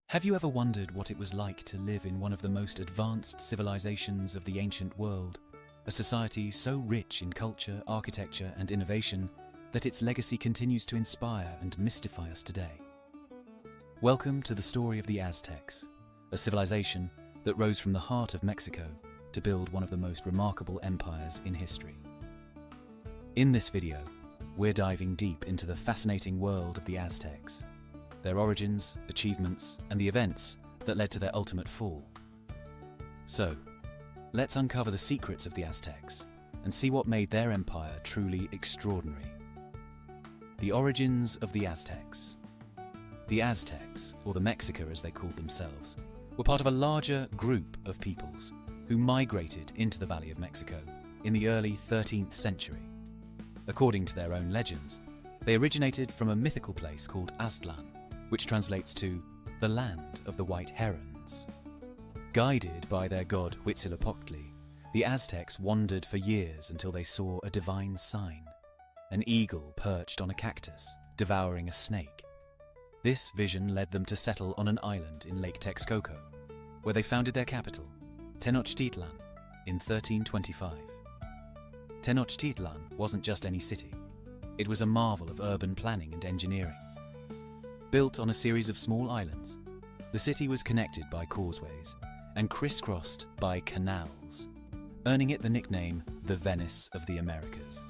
Have you ever wondered what it was like to live in one of the most advanced civilizations of the ancient world, a society so rich in culture, architecture, and innovation that its legacy continues to inspire and mystify us today? Welcome to the story of the Aztecs, a civilization that rose from the heart of Mexico to build one of the most remarkable empires in history. In this video, we're diving deep into the fascinating world of the Aztecs, their origins, achievements, and the events that led to their ultimate fall. So, let's uncover the secrets of the Aztecs and see what made their empire truly extraordinary. The origins of the Aztecs. The Aztecs, or the Mexica as they called themselves, were part of a larger group of peoples who migrated into the Valley of Mexico in the early 13th century. According to their own legends, they originated from a mythical place called Aztlan, which translates to the land of the white herons. Guided by their god Huitzilopochtli, the Aztecs wandered for years until they saw a divine sign, an eagle perched on a cactus, devouring a snake. This vision led them to settle on an island in Lake Texcoco, where they founded their capital, Tenochtitlan, in 1325. Tenochtitlan wasn't just any city. It was a marvel of urban planning and engineering. Built on a series of small islands, the city was connected by causeways and crisscrossed by canals, earning it the nickname the Venice of the Americas.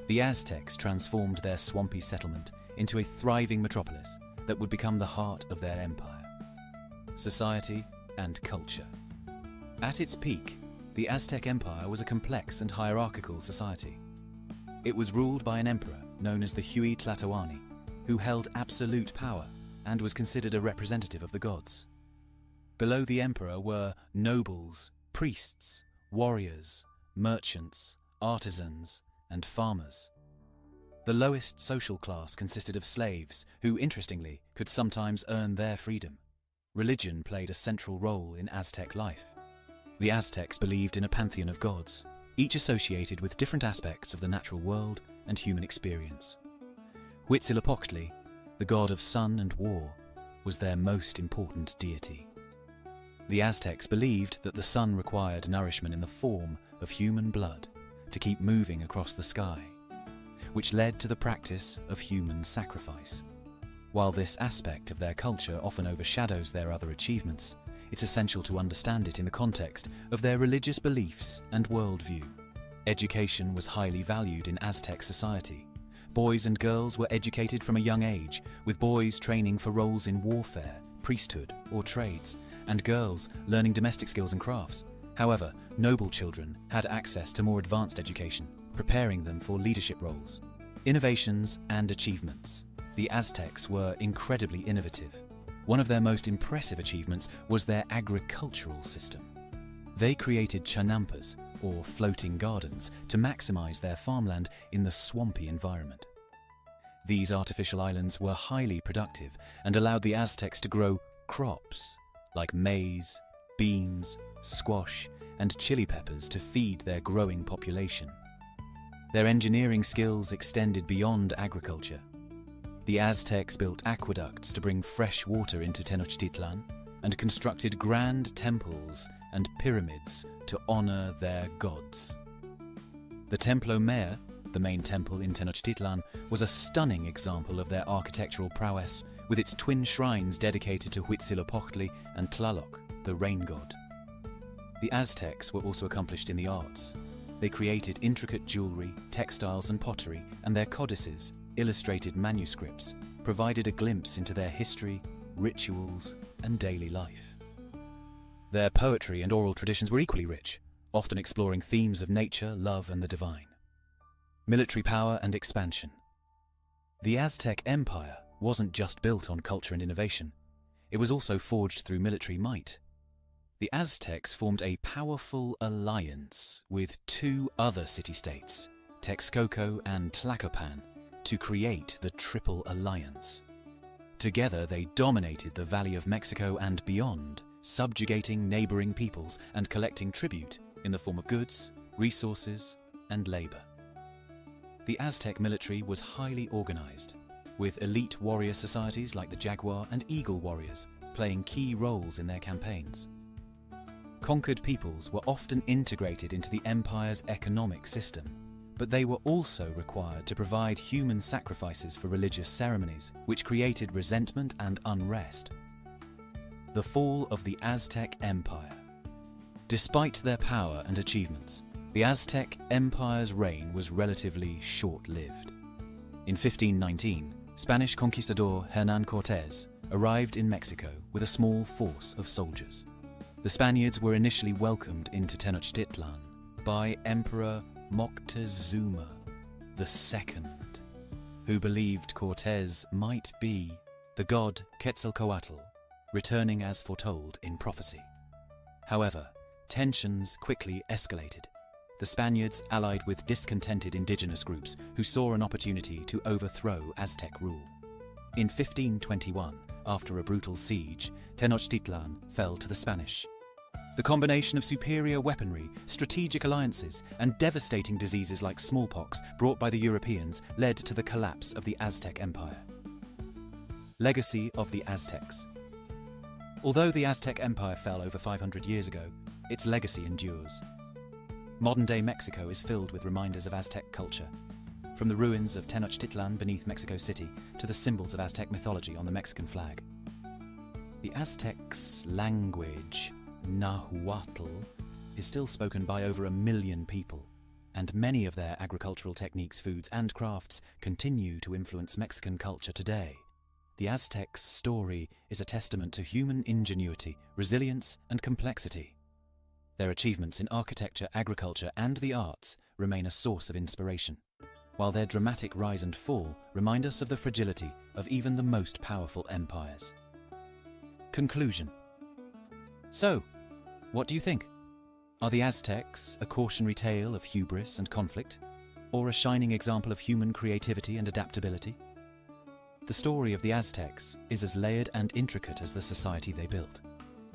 The Aztecs transformed their swampy settlement into a thriving metropolis that would become the heart of their empire. Society and culture. At its peak, the Aztec Empire was a complex and hierarchical society. It was ruled by an emperor known as the Huitzilopochtli, who held absolute power and was considered a representative of the gods. Below the emperor were nobles, priests, warriors, merchants, artisans, and farmers. The lowest social class consisted of slaves who, interestingly, could sometimes earn their freedom. Religion played a central role in Aztec life. The Aztecs believed in a pantheon of gods, each associated with different aspects of the natural world and human experience. Huitzilopochtli, the god of sun and war, was their most important deity. The Aztecs believed that the sun required nourishment in the form of human blood to keep moving across the sky, which led to the practice of human sacrifice. While this aspect of their culture often overshadows their other achievements, it's essential to understand it in the context of their religious beliefs and worldview. Education was highly valued in Aztec society. Boys and girls were educated from a young age, with boys training for roles in warfare, priesthood, or trades, and girls learning domestic skills and crafts. However, noble children had access to more advanced education, preparing them for leadership roles. Innovations and achievements. The Aztecs were incredibly innovative. One of their most impressive achievements was their agricultural system. They created chanampas, or floating gardens, to maximize their farmland in the swampy environment. These artificial islands were highly productive and allowed the Aztecs to grow crops like maize, beans, squash, and chili peppers to feed their growing population. Their engineering skills extended beyond agriculture. The Aztecs built aqueducts to bring fresh water into Tenochtitlan and constructed grand temples and pyramids to honor their gods. The Templo Mayor, the main temple in Tenochtitlan, was a stunning example of their architectural prowess, with its twin shrines dedicated to Huitzilopochtli and Tlaloc, the rain god. The Aztecs were also accomplished in the arts. They created intricate jewelry, textiles, and pottery, and their codices, illustrated manuscripts, provided a glimpse into their history, rituals, and daily life. Their poetry and oral traditions were equally rich, often exploring themes of nature, love, and the divine. Military power and expansion. The Aztec Empire wasn't just built on culture and innovation. It was also forged through military might. The Aztecs formed a powerful alliance with two other city-states, Texcoco and Tlacopan, to create the Triple Alliance. Together they dominated the Valley of Mexico and beyond, subjugating neighboring peoples and collecting tribute in the form of goods, resources, and labor. The Aztec military was highly organized, with elite warrior societies like the Jaguar and Eagle warriors, playing key roles in their campaigns. Conquered peoples were often integrated into the empire's economic system, but they were also required to provide human sacrifices for religious ceremonies, which created resentment and unrest. The fall of the Aztec Empire. Despite their power and achievements, the Aztec Empire's reign was relatively short-lived. In 1519, Spanish conquistador Hernán Cortés arrived in Mexico with a small force of soldiers. The Spaniards were initially welcomed into Tenochtitlan by Emperor Moctezuma II, who believed Cortés might be the god Quetzalcoatl, returning as foretold in prophecy. However, tensions quickly escalated. The Spaniards allied with discontented indigenous groups who saw an opportunity to overthrow Aztec rule. In 1521, after a brutal siege, Tenochtitlan fell to the Spanish. The combination of superior weaponry, strategic alliances, and devastating diseases like smallpox brought by the Europeans led to the collapse of the Aztec Empire. Legacy of the Aztecs. Although the Aztec Empire fell over 500 years ago, its legacy endures. Modern-day Mexico is filled with reminders of Aztec culture, from the ruins of Tenochtitlan beneath Mexico City to the symbols of Aztec mythology on the Mexican flag. The Aztecs' language, Nahuatl, is still spoken by over 1 million people, and many of their agricultural techniques, foods, and crafts continue to influence Mexican culture today. The Aztecs' story is a testament to human ingenuity, resilience, and complexity. Their achievements in architecture, agriculture, and the arts remain a source of inspiration, while their dramatic rise and fall remind us of the fragility of even the most powerful empires. Conclusion. So, what do you think? Are the Aztecs a cautionary tale of hubris and conflict, or a shining example of human creativity and adaptability? The story of the Aztecs is as layered and intricate as the society they built,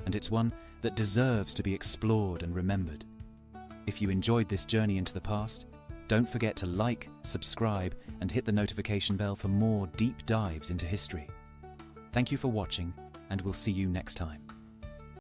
and it's one that deserves to be explored and remembered. If you enjoyed this journey into the past, don't forget to like, subscribe, and hit the notification bell for more deep dives into history. Thank you for watching, and we'll see you next time.